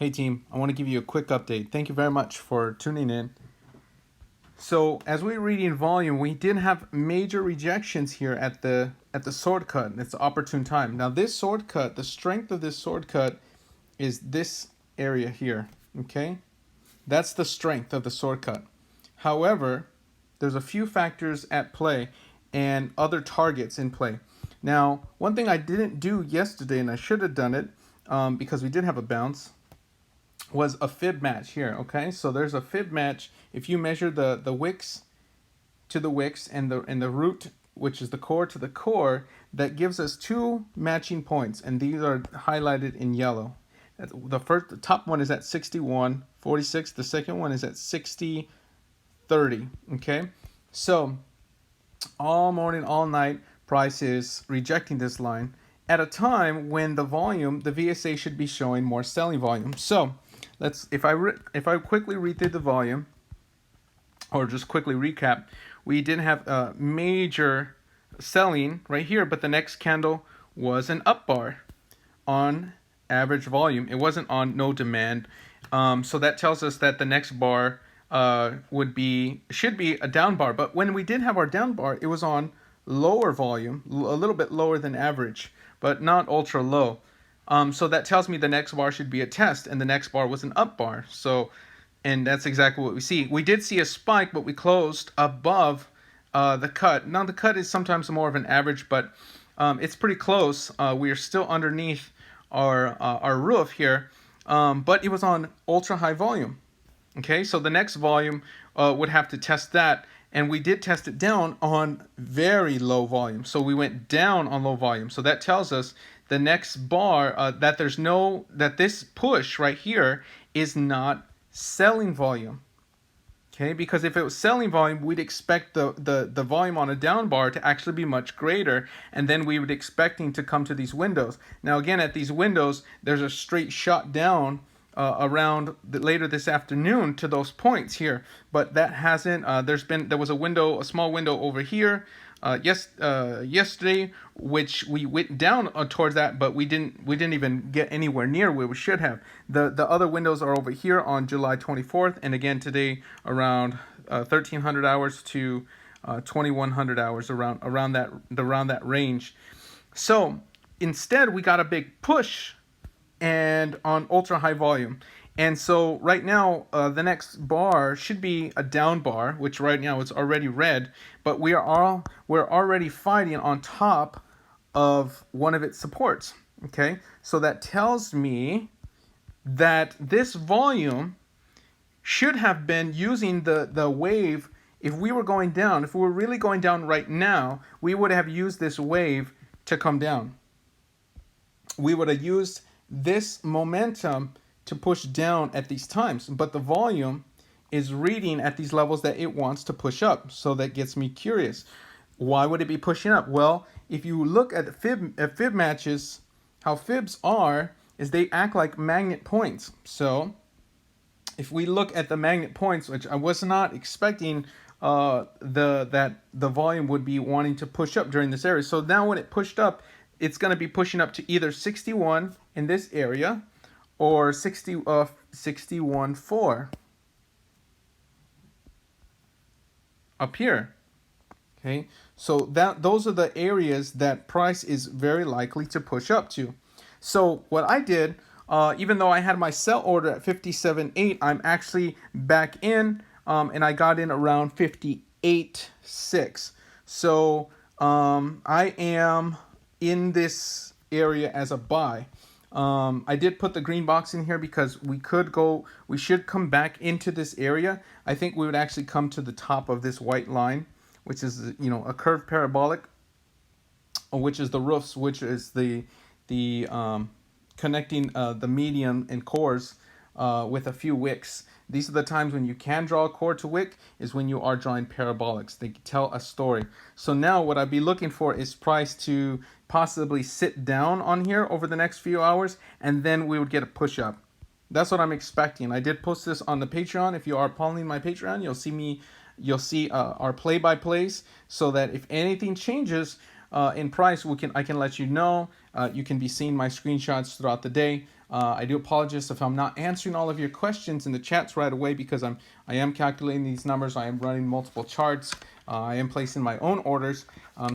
Hey team, I want to give you a quick update. Thank you very much for tuning in. So as we're reading volume, we did have major rejections here at the sword cut. It's opportune time. Now this sword cut, the strength of this sword cut is this area here. Okay, that's the strength of the sword cut. However, there's a few factors at play and other targets in play. Now, one thing I didn't do yesterday, and I should have done it because we did have a bounce, was a fib match here. Okay, so there's a fib match. If you measure the wicks to the wicks and the root, which is the core to the core, that gives us two matching points, and these are highlighted in yellow. The top one is at 61.46. The second one is at 60.30. Okay, so all morning, all night, price is rejecting this line at a time when the volume, the VSA should be showing more selling volume. So if I quickly read through the volume, or just quickly recap, we did have a major selling right here, but the next candle was an up bar on average volume. It wasn't on no demand. So that tells us that the next bar should be a down bar. But when we did have our down bar, it was on lower volume, a little bit lower than average, but not ultra low. So that tells me the next bar should be a test, and the next bar was an up bar. So, and that's exactly what we see. We did see a spike, but we closed above the cut. Now the cut is sometimes more of an average, but it's pretty close. We are still underneath our roof here, but it was on ultra high volume. Okay, so the next volume would have to test that, and we did test it down on very low volume. So we went down on low volume. So that tells us the next bar that this push right here is not selling volume. Okay, because if it was selling volume, we'd expect the volume on a down bar to actually be much greater, and then we would expecting to come to these windows. Now again, at these windows, there's a straight shot down around later this afternoon to those points here, but that hasn't. There was a small window over here yesterday, which we went down towards that, but we didn't even get anywhere near where we should have. The other windows are over here on July 24th, and again today around 1300 hours to 2100 hours, around that range. So instead, we got a big push and on ultra high volume. And so right now, the next bar should be a down bar, which right now it's already red, but we're already fighting on top of one of its supports. Okay, so that tells me that this volume should have been using the wave. If we were going down, if we were really going down right now, we would have used this wave to come down. We would have used this momentum to push down at these times, but the volume is reading at these levels that it wants to push up. So that gets me curious. Why would it be pushing up? Well, if you look at the fib matches, how fibs are is they act like magnet points. So if we look at the magnet points, which I was not expecting that the volume would be wanting to push up during this area. So now when it pushed up, it's going to be pushing up to either 61 in this area or 61.4 up here. Okay, so those are the areas that price is very likely to push up to. So what I did, even though I had my sell order at 57.8, I'm actually back in, and I got in around 58.6. So I am in this area as a buy. I did put the green box in here because we should come back into this area. I think we would actually come to the top of this white line, which is, a curved parabolic, which is the roofs, which is the connecting the medium and cores with a few wicks. These are the times when you can draw a core to wick, is when you are drawing parabolics. They tell a story. So now what I'd be looking for is price to possibly sit down on here over the next few hours, and then we would get a push up. That's what I'm expecting. I did post this on the Patreon. If you are following my Patreon, you'll see our play-by-plays, so that if anything changes in price, I can let you know. You can be seeing my screenshots throughout the day. I do apologize if I'm not answering all of your questions in the chats right away, because I am calculating these numbers. I am running multiple charts. I am placing my own orders.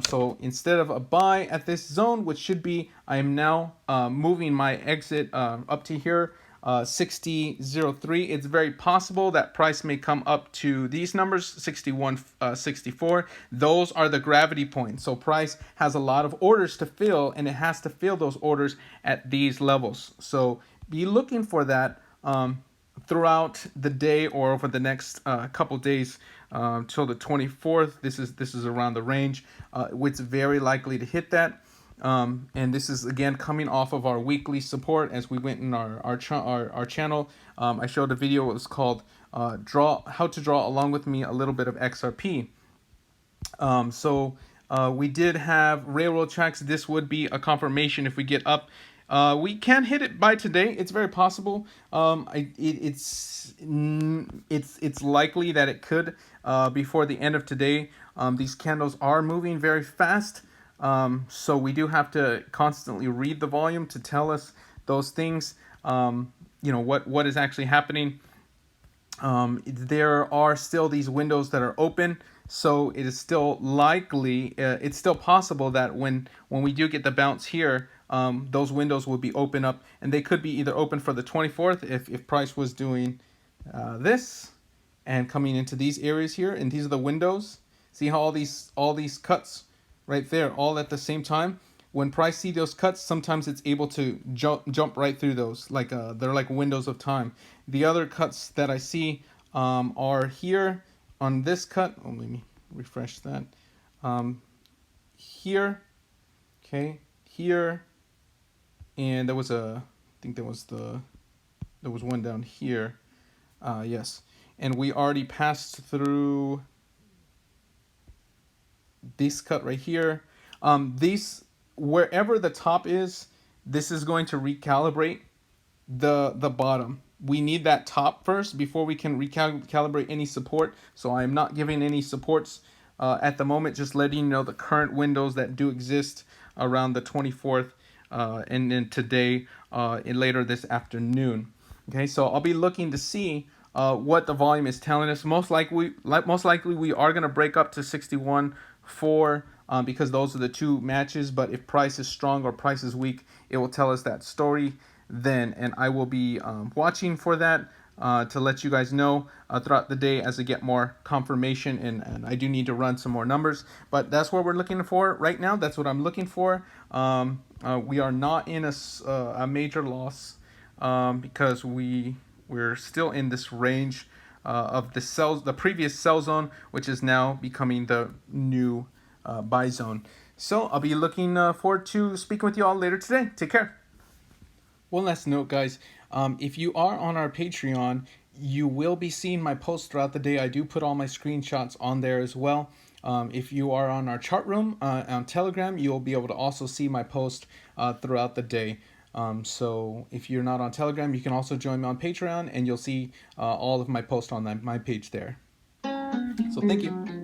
So instead of a buy at this zone, which should be, I am now moving my exit up to here, 60.03. It's very possible that price may come up to these numbers, 61.64. Those are the gravity points. So price has a lot of orders to fill, and it has to fill those orders at these levels. So be looking for that throughout the day or over the next couple days till the 24th. This is around the range. It's very likely to hit that. And this is again coming off of our weekly support. As we went in our channel, I showed a video. It was called how to draw along with me a little bit of XRP. So we did have railroad tracks. This would be a confirmation if we get up. We can hit it by today. It's very possible. It's likely that it could before the end of today. These candles are moving very fast. So we do have to constantly read the volume to tell us those things, what is actually happening. There are still these windows that are open, so it is still likely, it's still possible that when we do get the bounce here, those windows will be open up, and they could be either open for the 24th if price was doing this and coming into these areas here, and these are the windows. See how all these cuts right there, all at the same time. When price see those cuts, sometimes it's able to jump right through those, like they're like windows of time. The other cuts that I see are here on this cut. Oh, let me refresh that. Here, okay, here, and there was one down here. Yes, and we already passed through this cut right here. Wherever the top is, this is going to recalibrate the bottom. We need that top first before we can recalibrate any support. So I am not giving any supports at the moment, just letting you know the current windows that do exist around the 24th and then today and later this afternoon. Okay, so I'll be looking to see what the volume is telling us. Most likely we are going to break up to 61.4 because those are the two matches. But if price is strong or price is weak, it will tell us that story then, and I will be watching for that to let you guys know throughout the day as I get more confirmation, and I do need to run some more numbers, but that's what we're looking for right now. That's what I'm looking for. We are not in a major loss because we're still in this range of the previous sell zone, which is now becoming the new buy zone. So I'll be looking forward to speaking with you all later today. Take care. One last note, guys. If you are on our Patreon, you will be seeing my posts throughout the day. I do put all my screenshots on there as well. If you are on our chat room on Telegram, you'll be able to also see my post throughout the day. So if you're not on Telegram, you can also join me on Patreon, and you'll see all of my posts on my page there. So thank you.